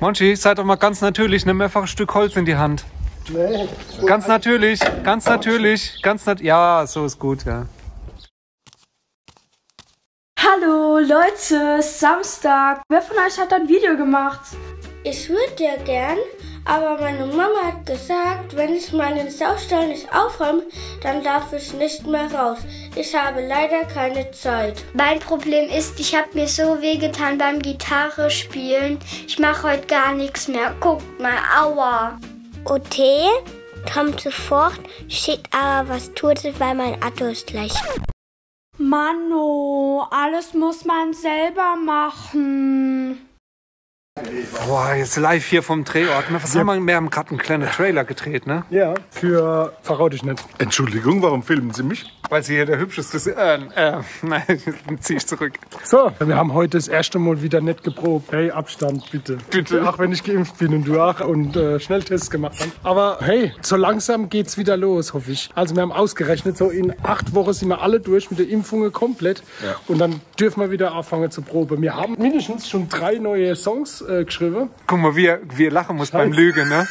Monchi, sei doch mal ganz natürlich, nimm einfach ein Stück Holz in die Hand. Nee. Ganz natürlich, ganz natürlich, ja, so ist gut, ja. Hallo Leute, Samstag. Wer von euch hat ein Video gemacht? Ich würde ja gern, aber meine Mama hat gesagt, wenn ich meinen Saustall nicht aufräume, dann darf ich nicht mehr raus. Ich habe leider keine Zeit. Mein Problem ist, ich habe mir so wehgetan beim Gitarre spielen. Ich mache heute gar nichts mehr. Guckt mal, aua. OT kommt sofort, steht aber, was tut sie, weil mein Auto ist gleich. Mano, alles muss man selber machen. Boah, jetzt live hier vom Drehort. Was haben wir? Wir haben gerade einen kleinen Trailer gedreht, ne? Ja, für verrate ich nicht. Entschuldigung, warum filmen Sie mich? Weil Sie hier der hübscheste nein, zieh ich zurück. So, wir haben heute das erste Mal wieder nicht geprobt. Hey, Abstand, bitte. Bitte. Auch wenn ich geimpft bin und du auch und Schnelltests gemacht hast. Aber hey, so langsam geht's wieder los, hoffe ich. Also wir haben ausgerechnet, so in 8 Wochen sind wir alle durch mit der Impfung komplett. Ja. Und dann dürfen wir wieder anfangen zu proben. Wir haben mindestens schon 3 neue Songs geschrieben. Guck mal, wie er lachen muss beim Lügen, ne?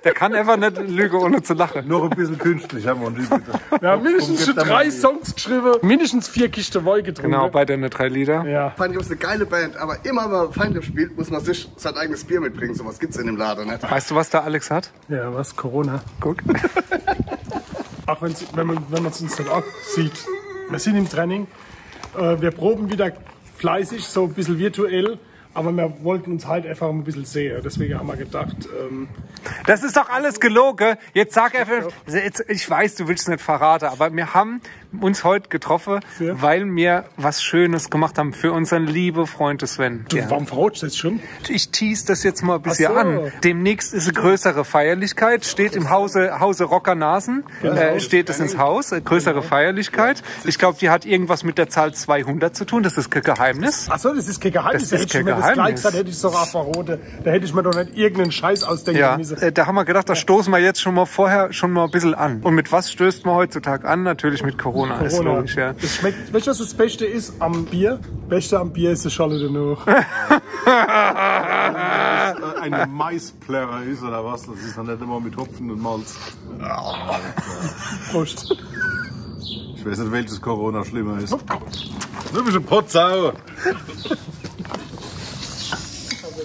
Der kann einfach nicht lügen, ohne zu lachen. Noch ein bisschen künstlich haben wir uns bitte. Wir haben mindestens schon 3 Songs geschrieben, mindestens 4 Kisten Wein getrunken. Genau, bei deinen 3 Lieder. Ja. Feind ist eine geile Band, aber immer wenn man Feind spielt, muss man sich sein eigenes Bier mitbringen. So was gibt's in dem Laden nicht. Weißt du, was da Alex hat? Ja, was? Corona. Guck. Auch wenn man es uns dann auch sieht. Wir sind im Training. Wir proben wieder fleißig, so ein bisschen virtuell. Aber wir wollten uns halt einfach ein bisschen sehen. Deswegen haben wir gedacht... das ist doch alles gelogen. Jetzt sag einfach... Ich weiß, du willst es nicht verraten, aber wir haben uns heute getroffen, weil wir was Schönes gemacht haben für unseren lieben Freund Sven. Du, warum verrutschst du das schon? Ich tease das jetzt mal ein bisschen an. Demnächst ist eine größere Feierlichkeit. Steht im Hause Rocker Nasen. Steht es ins Haus. Größere Feierlichkeit. Ich glaube, die hat irgendwas mit der Zahl 200 zu tun. Das ist kein Geheimnis. Ach so, das ist kein Geheimnis. Das ist kein Geheimnis. Hätte ich sogar verroten. Da hätte ich mir doch nicht irgendeinen Scheiß ausdenken müssen. Ja, da haben wir gedacht, da stoßen wir jetzt vorher schon mal ein bisschen an. Und mit was stößt man heutzutage an? Natürlich mit Corona. Ist logisch, ja. Das schmeckt, weißt du, was das Beste ist am Bier? Beste am Bier ist die Scholle danach. Eine Maisplärrer ist oder was? Das ist dann nicht immer mit Hopfen und Malz. Prost. Ich weiß nicht, welches Corona schlimmer ist. Du bist ein Potsau.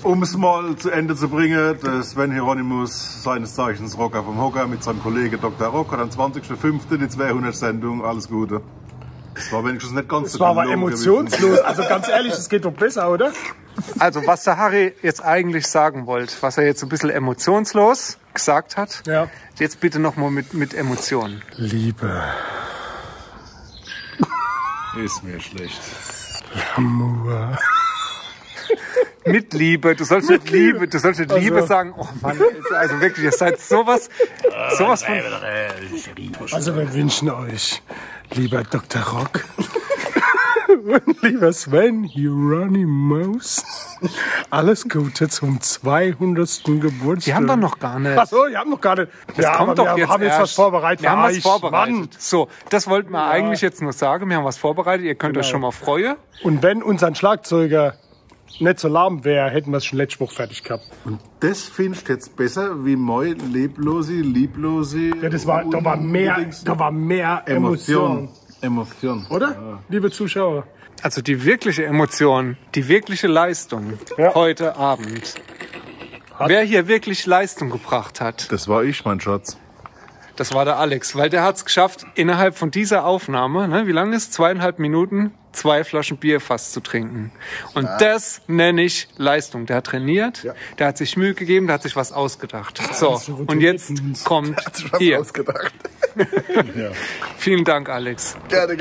Um es mal zu Ende zu bringen, der Sven Hieronymus, seines Zeichens Rocker vom Hocker, mit seinem Kollegen Dr. Rock, hat am 20.05. die 200 Sendung. Alles Gute. Das war wenigstens nicht ganz so. Das war aber emotionslos. Also ganz ehrlich, es geht doch besser, oder? Also was der Harry jetzt eigentlich sagen wollte, was er jetzt ein bisschen emotionslos gesagt hat, ja. Jetzt bitte nochmal mit Emotionen. Liebe. Ist mir schlecht. Amour. Mit Liebe, du sollst nicht Liebe, Liebe sagen. Oh Mann, also wirklich, ihr seid sowas von... Also wir wünschen euch, lieber Dr. Rock und lieber Sven Hieronymus, alles Gute zum 200. Geburtstag. Die haben doch noch gar nicht. Ach so, die haben noch gar nicht. Das kommt doch wir haben jetzt was vorbereitet. Wir haben was vorbereitet. Mann. So, das wollten wir eigentlich jetzt nur sagen. Wir haben was vorbereitet. Ihr könnt euch schon mal freuen. Und wenn unser Schlagzeuger nicht so lahm wäre, hätten wir es schon letzte Woche fertig gehabt. Und das findest du jetzt besser wie moi lieblose. Ja, da war mehr Emotion. Emotion. Oder? Ja. Liebe Zuschauer. Also die wirkliche Emotion, die wirkliche Leistung heute Abend. Wer hier wirklich Leistung gebracht hat. Das war ich, mein Schatz. Das war der Alex, weil der hat es geschafft, innerhalb von dieser Aufnahme, ne, wie lange ist 2,5 Minuten, 2 Flaschen Bier fast zu trinken. Und das nenne ich Leistung. Der hat trainiert, der hat sich Mühe gegeben, der hat sich was ausgedacht. So, und jetzt kommt hier. Ausgedacht. Ja. Vielen Dank, Alex. Gerne.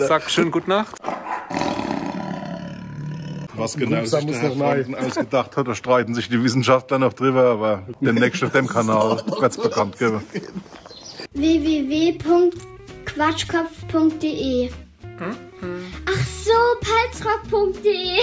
Sag schön gute Nacht. Was genau sich der Herr Franken ausgedacht hat, da streiten sich die Wissenschaftler noch drüber, aber demnächst auf dem Kanal wird's bekannt geben. www.quatschkopf.de Ach so, palzrock.de